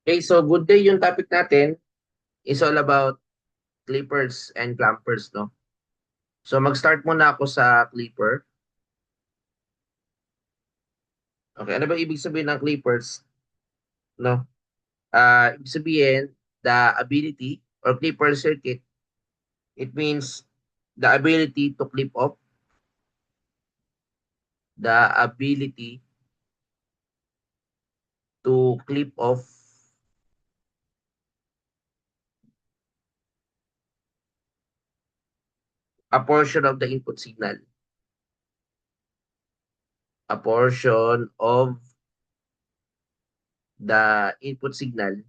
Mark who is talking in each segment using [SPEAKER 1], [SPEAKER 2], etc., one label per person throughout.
[SPEAKER 1] Okay, so good day yung topic natin is all about clippers and clampers, no? So mag-start muna ako sa clipper. Okay, ano ba ibig sabihin ng clippers, no? Ibig sabihin, the ability or clipper circuit, it means the ability to clip off, the ability to clip off a portion of the input signal, a portion of the input signal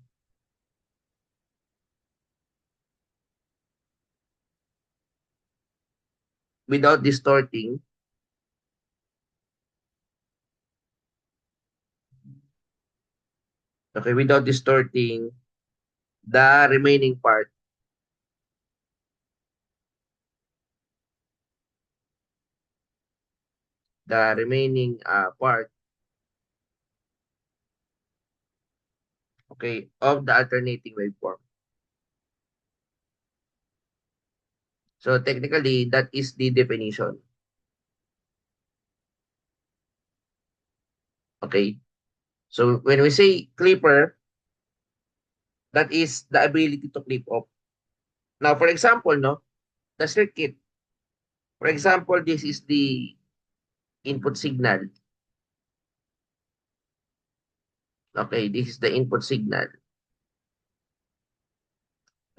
[SPEAKER 1] without distorting, okay, without distorting the remaining part, part, okay, of the alternating waveform. So technically, that is the definition. Okay. So when we say clipper, that is the ability to clip off. Now, for example, no, the circuit. For example, this is the input signal. Okay, this is the input signal.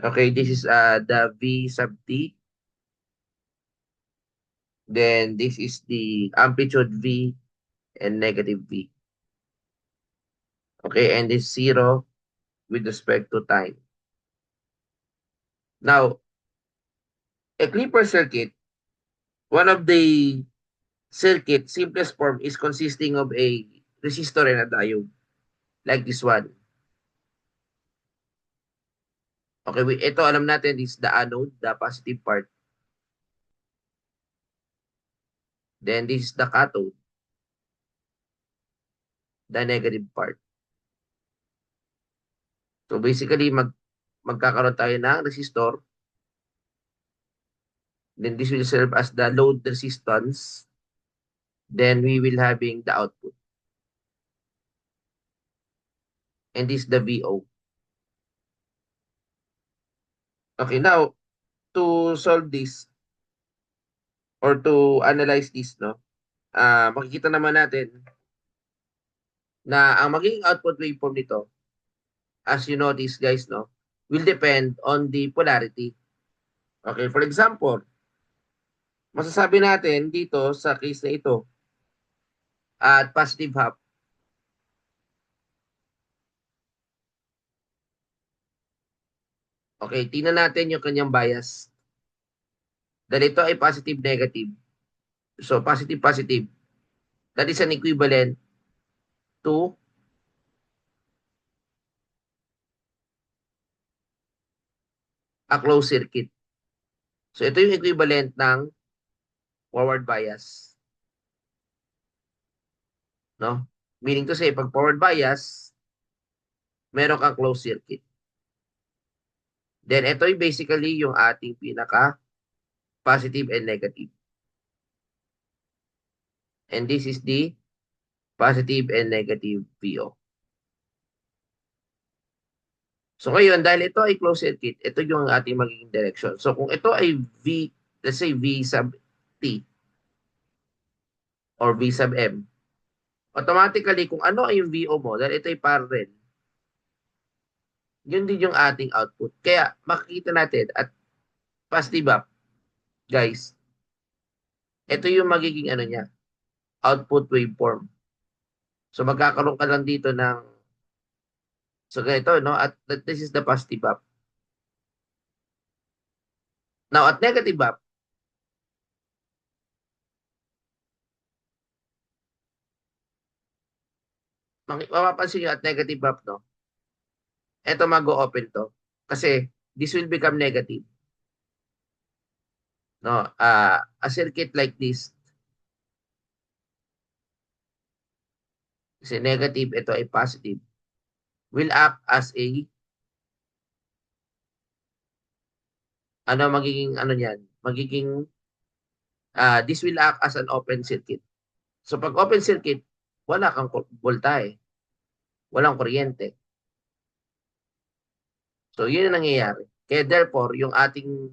[SPEAKER 1] Okay, this is the V sub T. Then this is the amplitude V and negative V. Okay, and this zero with respect to time. Now, a clipper circuit, one of the circuit simplest form is consisting of a resistor and a diode, like this one. Okay, ito alam natin is the anode, the positive part. Then this is the cathode, the negative part. So basically, magkakaroon tayo ng resistor. Then this will serve as the load resistance. Then we will having the output. And this is the VO. Okay, now, to solve this or to analyze this, no, makikita naman natin na ang magiging output waveform nito, as you notice guys, no, will depend on the polarity. Okay, for example, masasabi natin dito sa case na ito at positive half. Okay, tingnan natin yung kanyang bias. Dahil ito ay positive negative. So positive positive. That is an equivalent to a closed circuit. So ito yung equivalent ng forward bias, no? Meaning to say, pag forward bias, meron kang closed circuit. Then ito ay basically yung ating pinaka positive and negative. And this is the positive and negative VO. So ngayon, dahil ito ay closed circuit, ito yung ating magiging direction. So kung ito ay V, let's say V sub T or V sub M, automatically kung ano ay yung VO mo, dahil ito ay parallel, yun din yung ating output. Kaya makikita natin at positive up, guys, ito yung magiging ano niya, output waveform. So magkakaroon ka lang dito ng, so ganito, no? At this is the positive up. Now, at negative up, mapapansin nyo at negative up, no? Ito mag-open to. Kasi this will become negative. No? A circuit like this, kasi negative, ito ay positive. will act as a, ano magiging ano niyan? Magiging, this will act as an open circuit. So pag open circuit, wala kang voltahe, walang kuryente. So yun ang nangyayari. Kaya therefore, yung ating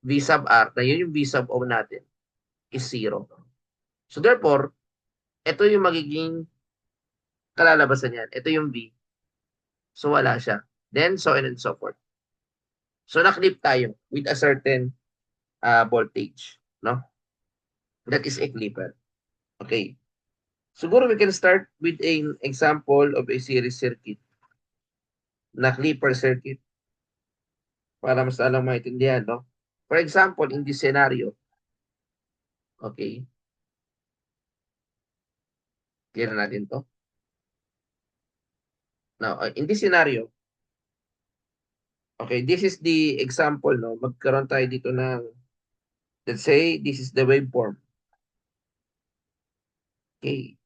[SPEAKER 1] V sub R, na yun yung V sub O natin, is zero. So therefore, ito yung magiging kalalabasan niyan. Ito yung V. So wala siya. Then so on and so forth. So naklip tayo with a certain voltage. No? That is a clipper. Okay. Siguro we can start with an example of a series circuit na clipper circuit para mas lalong maintindihan, no? For example, in this scenario, okay, clear na natin to. Now, in this scenario, okay, this is the example, no? Magkaroon tayo dito ng, let's say, this is the waveform. Okay.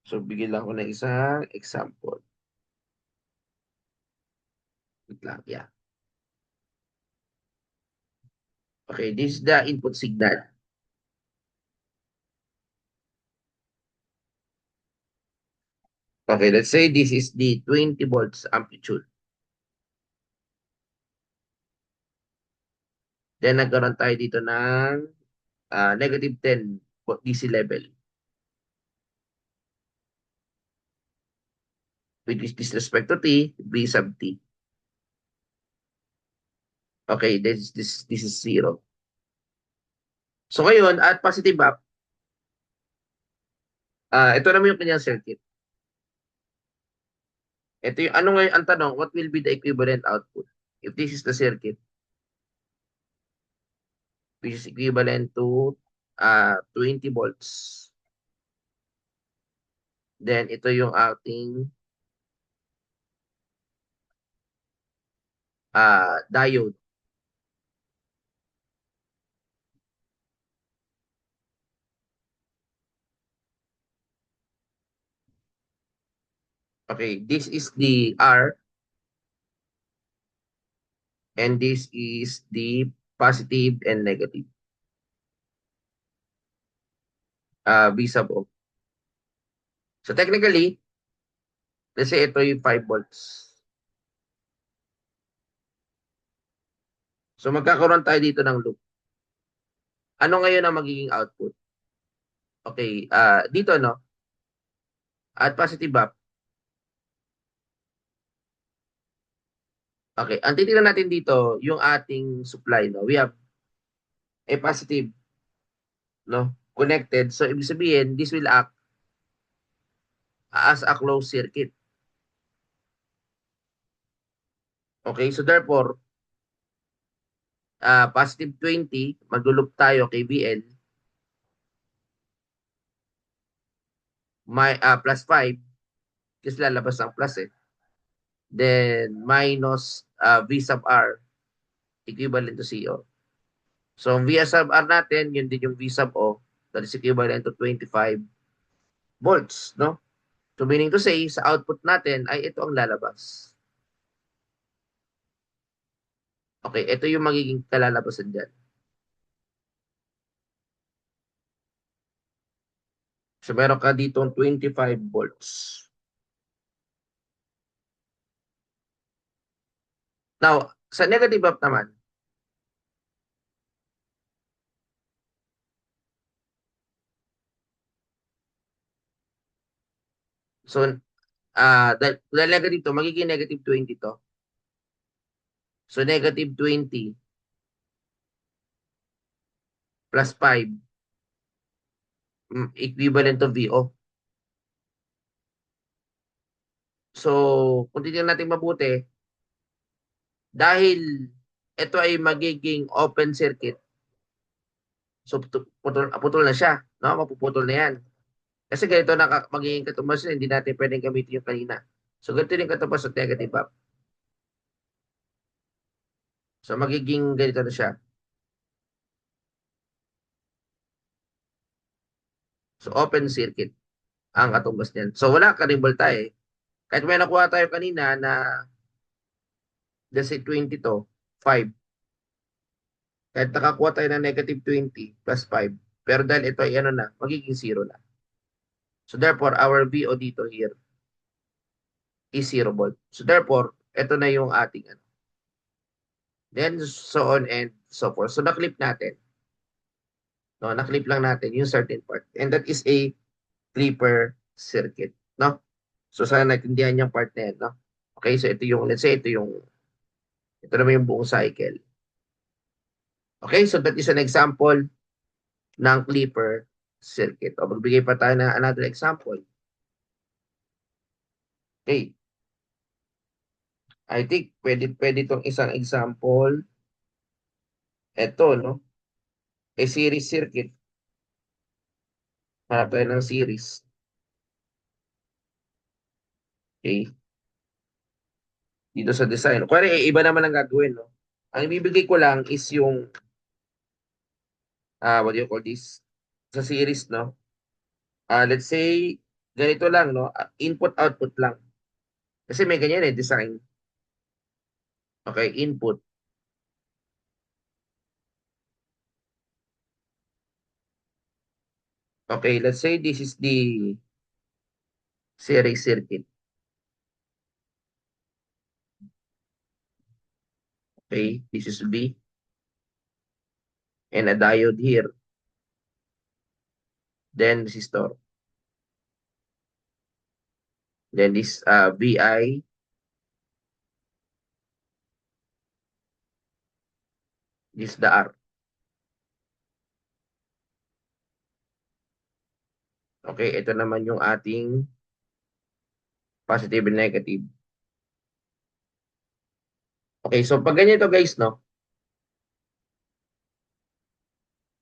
[SPEAKER 1] So, bigyan lang ko ng isang example. Wait lang, yeah. Okay, this is the input signal. Okay, let's say this is the 20 volts amplitude. Then, nagkaroon tayo dito ng negative 10 DC level. With respect to T, V sub T. Okay, this is 0. So ngayon, at positive up, ito naman yung kanyang circuit. Ito yung, ano ngayon ang tanong, what will be the equivalent output? If this is the circuit, which is equivalent to 20 volts. Then ito yung ating diode. Okay, this is the R and this is the positive and negative. V sub O. So technically, let's say ito yung 5 volts. So magkakaroon tayo dito ng loop. Ano ngayon ang magiging output? Okay, dito no, at positive up. Okay, ang titingnan natin dito, yung ating supply, no? We have a positive, no? Connected. So, ibig sabihin, this will act as a closed circuit. Okay, so therefore, positive 20, maglulup tayo kay VL, plus 5, kasi lalabas ang plus eh. Then, minus V sub R, equivalent to CO. So, ang V sub R natin, yun din yung V sub O, that is equivalent to 25 volts, no? So, meaning to say, sa output natin ay ito ang lalabas. Okay, ito yung magiging kalalabasan dyan. So, meron ka ditong 25 volts. Now, sa negative up naman, so, dahil negative to, magiging negative 20 to. So, negative 20 plus 5, equivalent to VO. So, kung titignan natin mabuti, dahil ito ay magiging open circuit, so putol na siya, no? Mapuputol na yan. Kasi ganito na magiging katumbas na, hindi natin pwedeng gamitin yung kanina. So, ganito din katumbas sa negative up. So, magiging ganito na siya. So, open circuit ang katumbas niyan. So, wala ka rin volta eh. Kahit may nakuha tayo kanina na, let's say 20 to, 5. Kahit nakakuha tayo ng negative 20 plus 5. Pero dahil ito ay ano na, magiging 0 na. So, therefore, our VO dito here is 0 volt. So, therefore, ito na yung ating ano. Then, so on and so forth. So, naklip natin. No, naklip lang natin yung certain part. And that is a clipper circuit. No? So, sana natindihan yung part na yan. No? Okay, so ito yung, let's say, ito naman yung buong cycle. Okay, so that is an example ng clipper circuit. O, magbigay pa tayo ng another example. Okay, I think pwede itong isang example. Ito, no? A series circuit. Hanap tayo ng series. Okay, dito sa design. Kaya iba naman ang gagawin, no? Ang ibibigay ko lang is yung, what do you call this? Sa series, no? Let's say, ganito lang, no? Input-output lang. Kasi may ganyan eh, design. Okay, input. Okay, let's say this is the series circuit. Okay, this is B. And a diode here. Then resistor. Then this VI. This is the R. Okay, ito naman yung ating positive and negative. Okay, so pag ganito guys, no?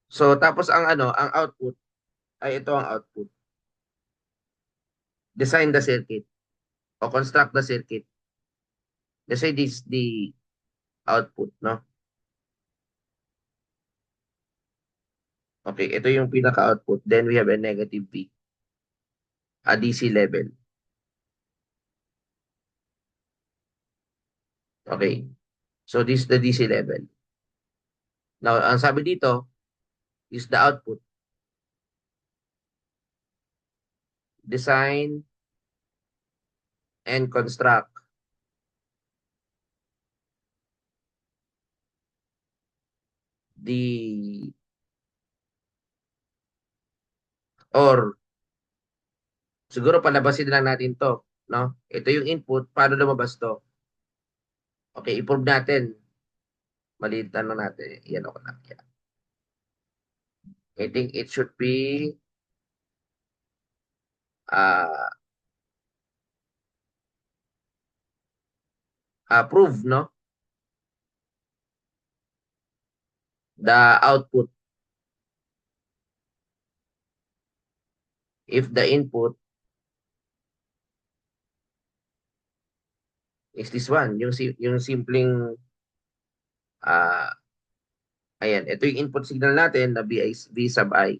[SPEAKER 1] So tapos ang ano, ang output ay ito ang output. Design the circuit o construct the circuit. Let's say this is the output, no? Okay, ito yung pinaka-output. Then we have a negative V, a DC level. Okay, so this is the DC level. Now, ang sabi dito is the output. Design and construct the or siguro palabasin lang natin to, no? Ito yung input, paano lumabas to? Okay, i-prove natin. Maliit lang natin. Yan ako lang. Yeah. I think it should be uh, prove, no? The output if the input is this one, yung simpleng ayan, ito yung input signal natin na V sub I.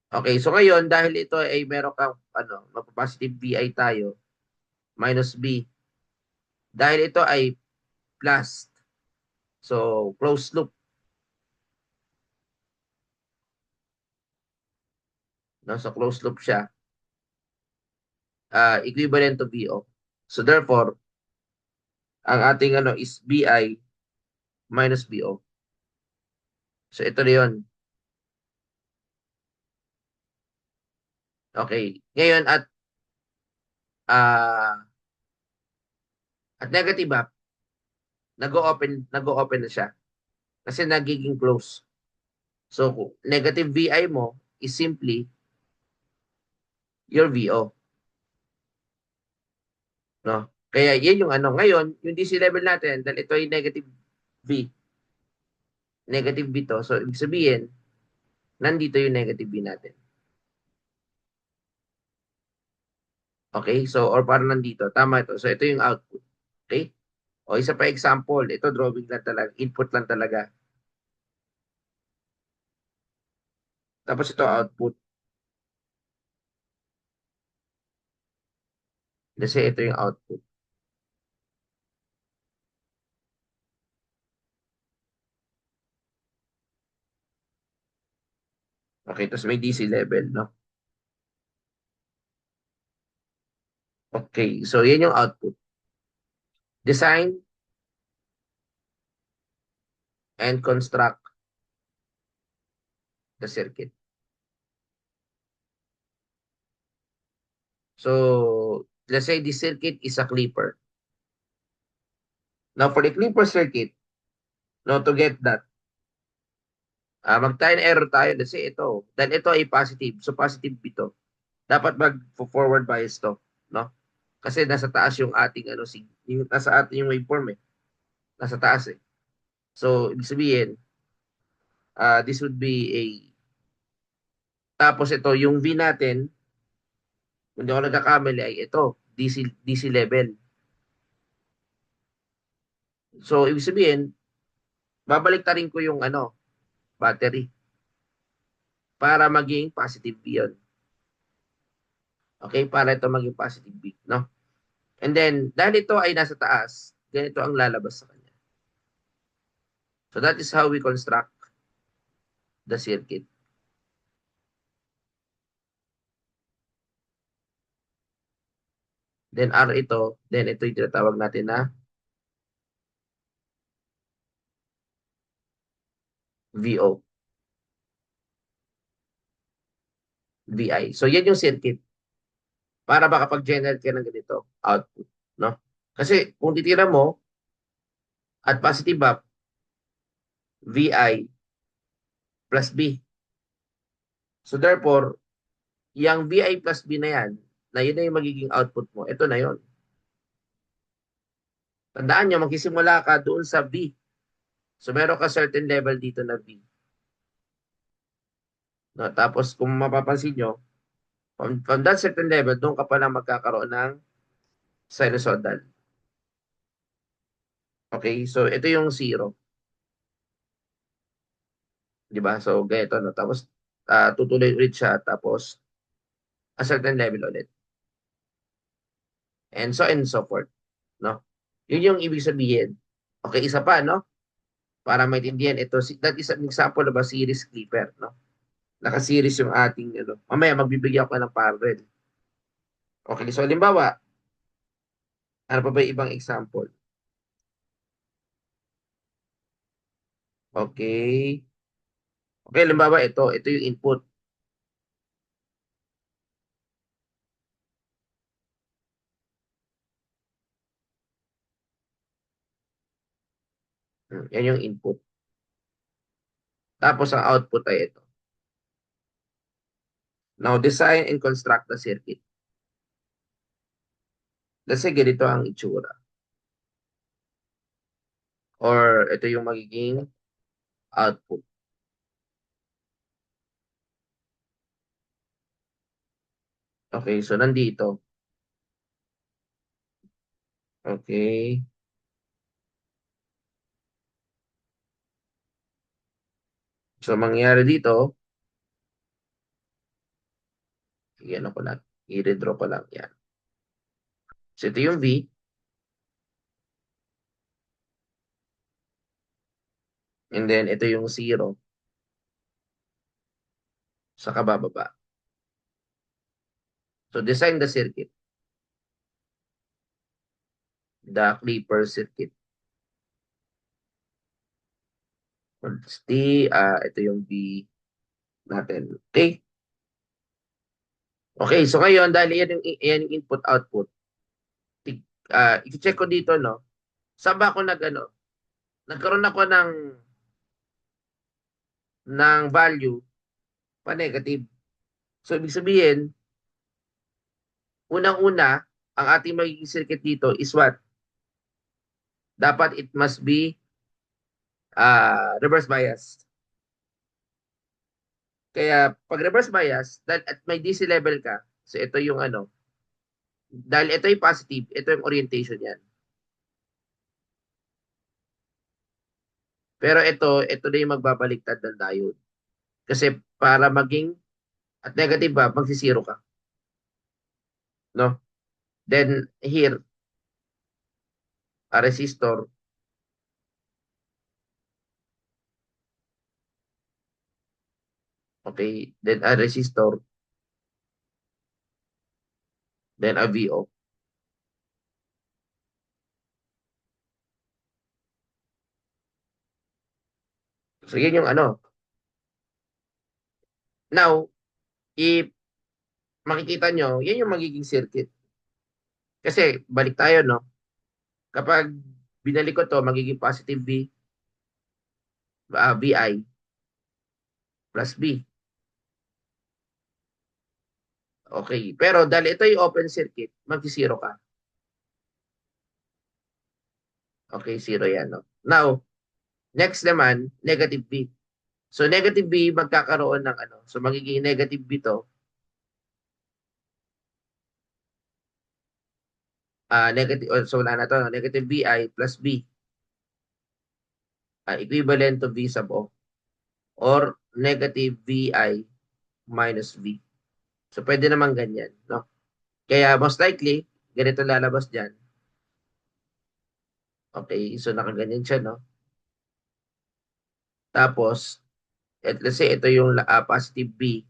[SPEAKER 1] Okay, so ngayon dahil ito ay meron kang ano, magpo-positive VI tayo minus B. Dahil ito ay plus. So closed loop, no? So closed loop siya. Equivalent to VO. So therefore, ang ating ano is BI minus BO. So ito na 'yon. Okay. Ngayon uh, at negative up, nag-o-open na siya kasi nagiging close. So negative VI mo is simply your VO, no? Kaya yan yung ano ngayon, yung DC level natin dahil ito ay negative V. Negative V to. So ibig sabihin, nandito yung negative V natin. Okay? So or parang nandito, tama ito. So ito yung output. Okay? O isa pa example, ito drawing lang talaga, input lang talaga. Tapos ito output. Kasi ito yung output. Okay, tapos may DC level, no? Okay, so yan yung output. Design and construct the circuit. So, let's say the circuit is a clipper. Now, for the clipper circuit, now to get that, mag-try and error tayo. Let's say ito. Then ito ay positive. So, positive ito. Dapat mag-forward bias to. No? Kasi nasa taas yung ating yung nasa ating yung waveform eh. Nasa taas eh. So, ibig sabihin, this would be a tapos ito, yung V natin, kung hindi ako nagkakamali ay ito, DC level. So, ibig sabihin, babaliktarin ko yung battery para maging positive V yun. Okay? Para ito maging positive V, no? And then, dahil ito ay nasa taas, ganito ang lalabas sa kanya. So, that is how we construct the circuit. Then, R ito, then ito yung tinatawag natin na VO, VI. So, yan yung circuit. Para makapag-generate ka ng ganito, output, no? Kasi, kung titira mo, at positive up, VI plus B. So therefore, yung VI plus B na yun na yung magiging output mo. Ito na yun. Tandaan nyo, magsisimula ka doon sa B. So meron ka certain level dito na B. No? Tapos kung mapapansin nyo, from that certain level, doon ka pa lang magkakaroon ng sinusoidal. Okay? So ito yung zero. Di ba? So ganito. No? Tapos tutuloy ulit siya. Tapos a certain level ulit. And so and so forth. No? Yun yung ibig sabihin. Okay, isa pa, no? Para maintindihan ito, that is an example of a series clipper, no? Naka-series yung ating, mamaya magbibigyan ako ng parallel. Okay, so halimbawa, ano pa ba yung ibang example? Okay. Okay, halimbawa ito yung input. Yan yung input. Tapos ang output ay ito. Now, design and construct the circuit. Let's say ganito ang itsura. Or ito yung magiging output. Okay, so nandito. Okay. So, mangyayari dito, yan ako lang. I-redraw ko lang yan. So, ito yung V. And then, ito yung 0 sa kabababa. So, design the circuit. The clipper circuit. Ito yung V natin. Okay? Okay, so ngayon, dahil yan yung input-output, i-check ko dito, no? Saan ba ako nagkaroon ako ng value pa negative. So, ibig sabihin, unang-una, ang ating magiging circuit dito is what? Dapat it must be reverse bias. Kaya pag reverse bias, at may DC level ka, so ito yung dahil ito yung positive, ito yung orientation yan. Pero ito na yung magbabaliktad ng diode. Kasi para maging at negative ba, magsisiro ka. No? Then here, a resistor. Okay. Then a resistor. Then a VO. So, yan yung ano. Now, if makikita nyo, yan yung magiging circuit. Kasi, balik tayo, no? Kapag binalik ko to, magiging positive VI plus B. Okay. Pero dahil ito yung open circuit, mag-zero ka. Okay, zero yan. No? Now, next naman, negative B. So, negative B, magkakaroon ng ano. So, magiging negative B to. Negative, so wala na to. No? Negative VI plus B. Equivalent to V sub O. Or negative VI minus V. So, pwede naman ganyan. No? Kaya, most likely, ganito lalabas dyan. Okay, so nakaganyan siya, no? Tapos, let's say ito yung positive B.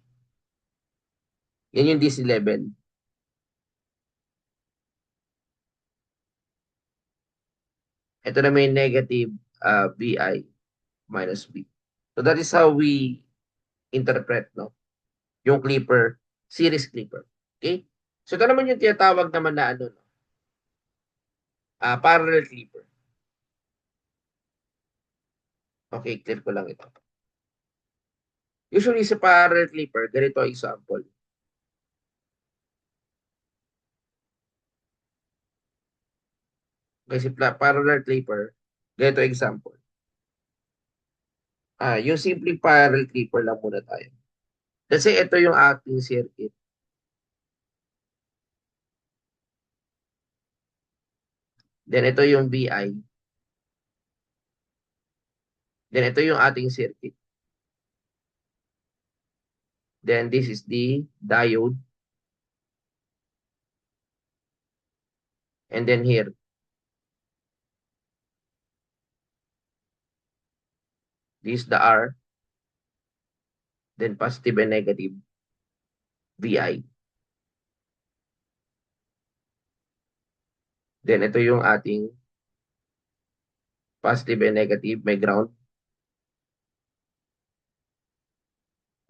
[SPEAKER 1] Yan yung DC level. Ito na may negative VI minus B. So that is how we interpret, no? Yung clipper, series clipper. Okay? So ito naman yung tinatawag naman na ano, no? Parallel clipper. Okay, clear ko lang ito. Usually sa parallel clipper, ganito ang example. Kasi parallel clipper, ganito example. Yung simple parallel clipper lang muna tayo. Kasi ito yung ating circuit. Then ito yung VI. Then ito yung ating circuit. Then this is the diode. And then here, this is the R. Then positive and negative VI. Then ito yung ating positive and negative, may ground.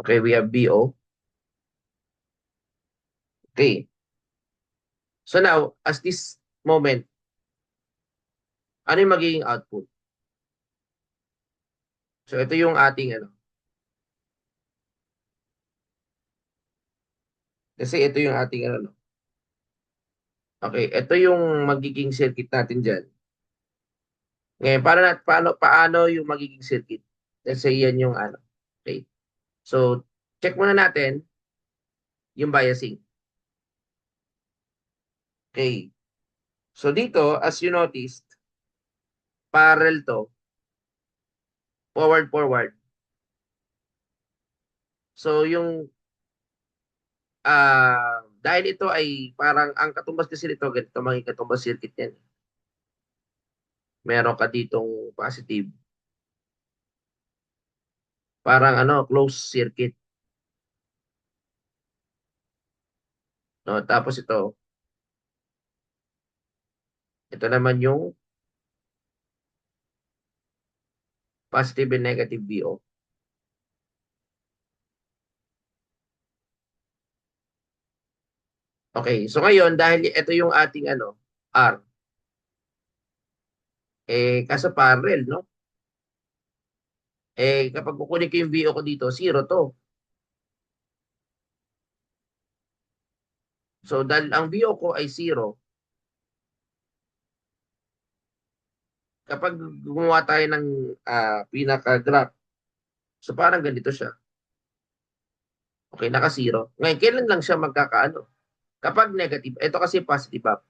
[SPEAKER 1] Okay, we have BO. Okay. So now, as this moment, ano yung magiging output? So ito yung ating ano. Kasi ito yung ating ano. Okay, ito yung magiging circuit natin dyan. Ngayon, paano yung magiging circuit? Let's say yan yung ano. Okay. So, check muna natin yung biasing. Okay. So dito, as you noticed, parallel to, forward. So yung dahil ito ay parang ang katumbas kasi nito, ganito maging katumbas circuit yan. Meron ka ditong positive. Parang ano, closed circuit. No? Tapos ito naman yung positive and negative VO. Okay, so ngayon, dahil ito yung ating ano, R, kaso parallel, no? Kapag kukunin ko yung VO ko dito, zero to. So, dahil ang VO ko ay zero, kapag gumawa tayo ng pinaka-graph, so parang ganito siya. Okay, naka-zero. Ngayon, kailan lang siya magkakaano? Kapag negative, ito kasi positive up.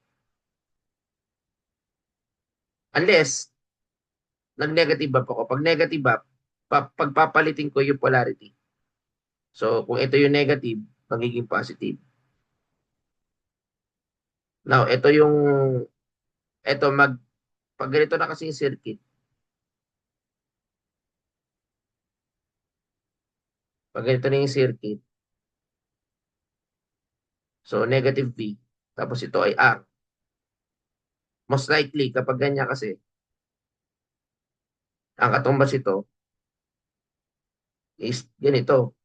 [SPEAKER 1] Unless, nag-negative up ako. Pag negative up, pagpapalitin ko yung polarity. So, kung ito yung negative, magiging positive. Now, ito pag ganito na kasi yung circuit, pag ganito na yung circuit, so negative V, tapos ito ay R. Most likely, kapag ganyan kasi, ang katumbas ito is ganito.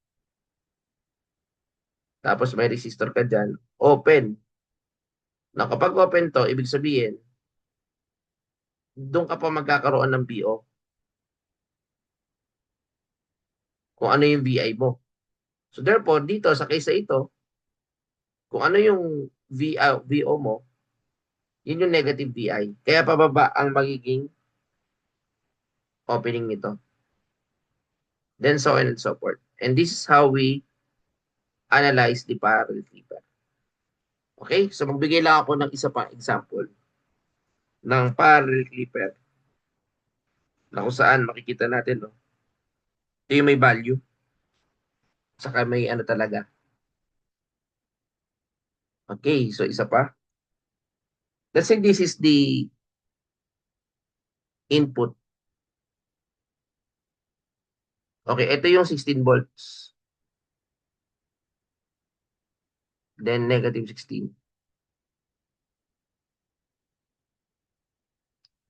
[SPEAKER 1] Tapos may resistor ka dyan, open. Na kapag open to, ibig sabihin, doon ka pa magkakaroon ng BO kung ano yung VI mo. So therefore, dito sa case na ito, kung ano yung VO mo, yun yung negative VI. Kaya pababa ang magiging opening nito. Then so on and so forth. And this is how we analyze the parallel flipper. Okay? So magbigay lang ako ng isa pang example ng parallel flipper na kung saan makikita natin, no? Ito yung may value, saka may ano talaga. Okay, so isa pa. Let's say this is the input. Okay, ito yung 16 volts. Then negative 16.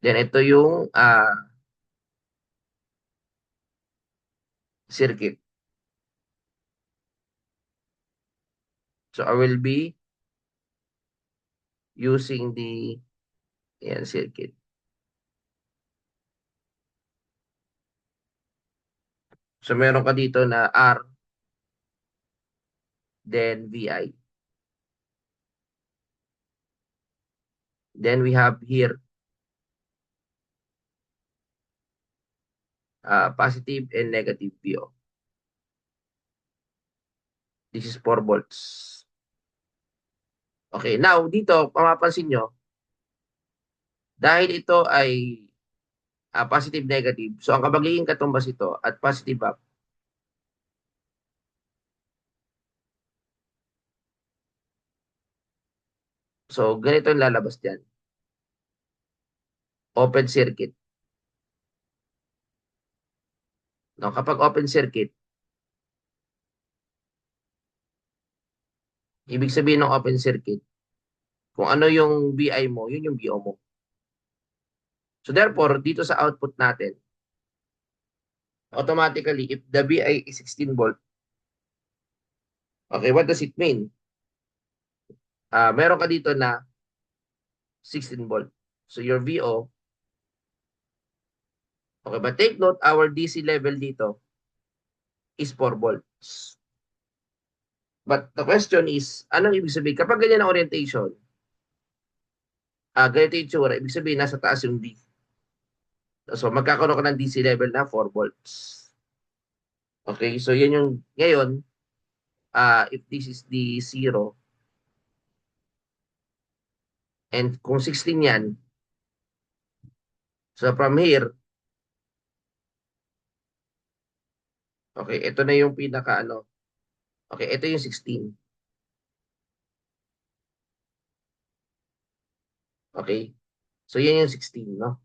[SPEAKER 1] Then ito yung circuit. So I will be using the ayan, circuit. So meron ka dito na R, then VI. Then we have here positive and negative VO. This is 4 volts. Okay, now dito, mapapansin nyo, dahil ito ay positive negative, so ang magiging katumbas ito at positive up, so ganito yung lalabas dyan. Open circuit. No, kapag open circuit, ibig sabihin ng open circuit, kung ano yung VI mo, yun yung VO mo. So therefore, dito sa output natin, automatically, if the VI is 16 volt, okay, what does it mean? Meron ka dito na 16 volt. So your VO, okay, but take note, our DC level dito is 4 volts. But the question is, anong ibig sabihin? Kapag ganyan ang orientation, ganito yung tsura, ibig sabihin nasa taas yung D. So magkakaroon ka ng DC level na 4 volts. Okay, so yan yung, ngayon, if this is the 0, and kung 16 yan, so from here, okay, ito na yung pinaka ano, okay, ito yung 16. Okay, so yan yung 16, no?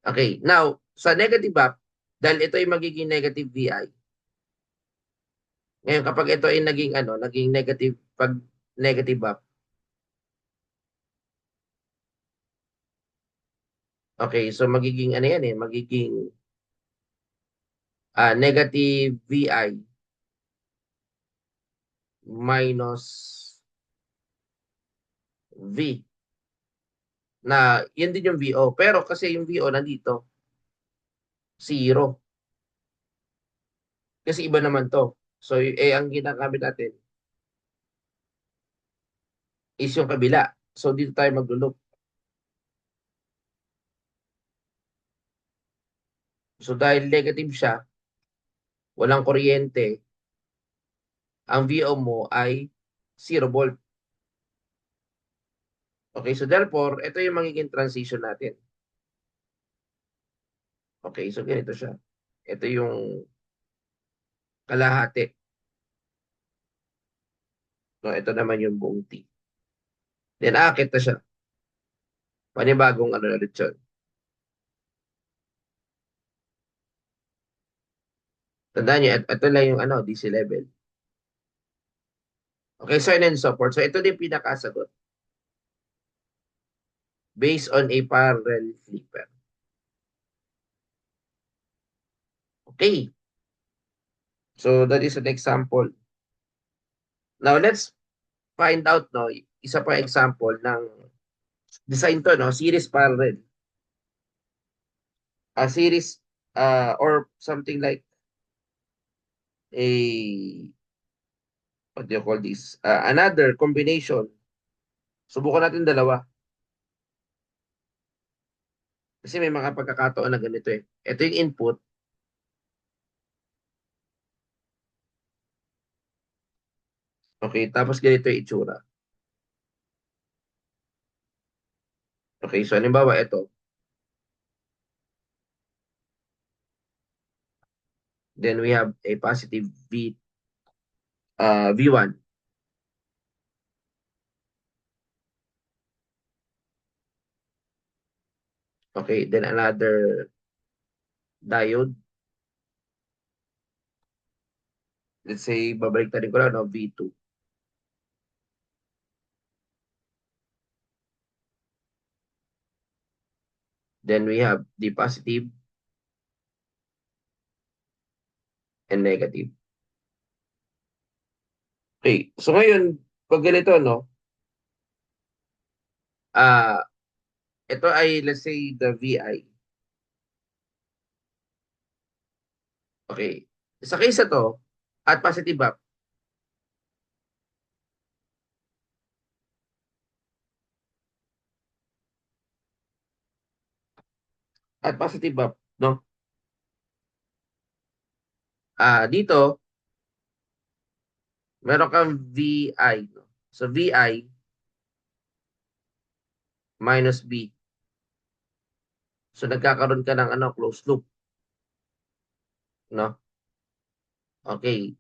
[SPEAKER 1] Okay, now, sa negative up, dahil ito ay magiging negative VI, ngayon kapag ito ay naging ano, naging negative, pag negative up, okay, so magiging ano yan magiging negative VI minus V na yun din yung VO. Pero kasi yung VO nandito, 0. Kasi iba naman to. So, ang ginagamit natin is yung kabila. So, dito tayo magluloop. So, dahil negative siya, walang kuryente, ang VO mo ay 0 volt. Okay, so therefore, ito yung magiging transition natin. Okay, so ganito siya. Ito yung kalahati. No, ito naman yung buong T. Then aakit na siya. Panibagong ano na ulit yun. Tandaan nyo, ito lang yung ano, DC level. Okay, so and so forth. So ito din pinakasagot. Based on a parallel flipper. Okay. So that is an example. Now let's find out, no, isa pa example ng design to, no, series parallel. A series or something like a what do you call this? Another combination. Subukan natin dalawa. Kasi may mga pagkakataon na ganito eh. Ito yung input. Okay, tapos ganito yung itsura. Okay, so halimbawa ito. Then we have a positive V1. Okay, then another diode. Let's say, babalik tayo ko lang, no, V2. Then we have the positive and negative. Okay, so ngayon, pag ganito, no, ah ito ay, let's say, the VI. Okay. Sa case na to, at positive up, at positive up, no? Dito, meron kang VI, no? So, VI minus B. So, nagkakaroon ka ng ano, closed loop, no? Okay.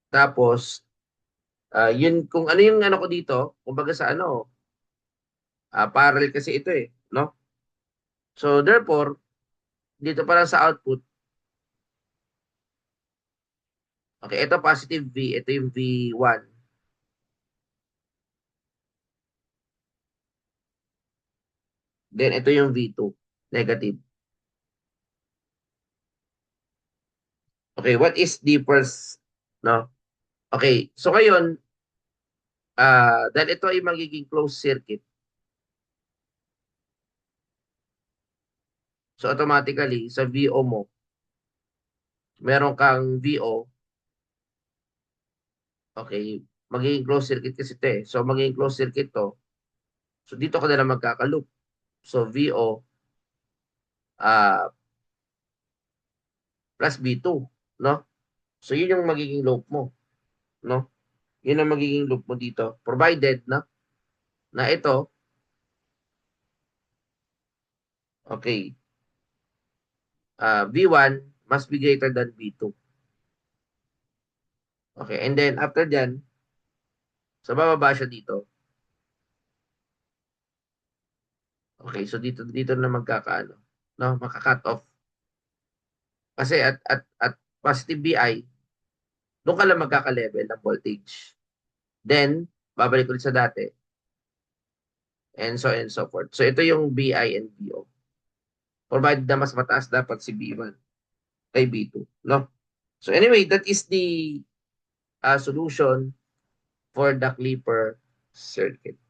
[SPEAKER 1] Tapos, yun, kung ano yung ano ko dito, kumbaga sa ano, parallel kasi ito eh, no? So, therefore, dito para sa output, okay, ito positive V, ito yung V1. Then, ito yung V2, negative. Okay, what is the first, no? Okay, so ngayon, dahil ito ay magiging closed circuit, so automatically, sa VO mo, meron kang VO, okay, magiging closed circuit kasi ito eh. So, magiging closed circuit to. So, dito ka na lang magkakaloop. So, VO plus V2, no? So, yun yung magiging loop mo, no? Yun ang magiging loop mo dito. Provided na ito, okay, V1 must be greater than V2. Okay, and then after dyan, so bababa siya dito. Okay, so dito na magkakaano, no? Maka-cut off. Kasi at positive BI, doon ka lang magkaka-level ng voltage. Then, babalik ulit sa dati, and so on and so forth. So, ito yung BI and BO. Provided na mas mataas dapat si B1 kay B2, no? So, anyway, that is the solution for the Clipper circuit.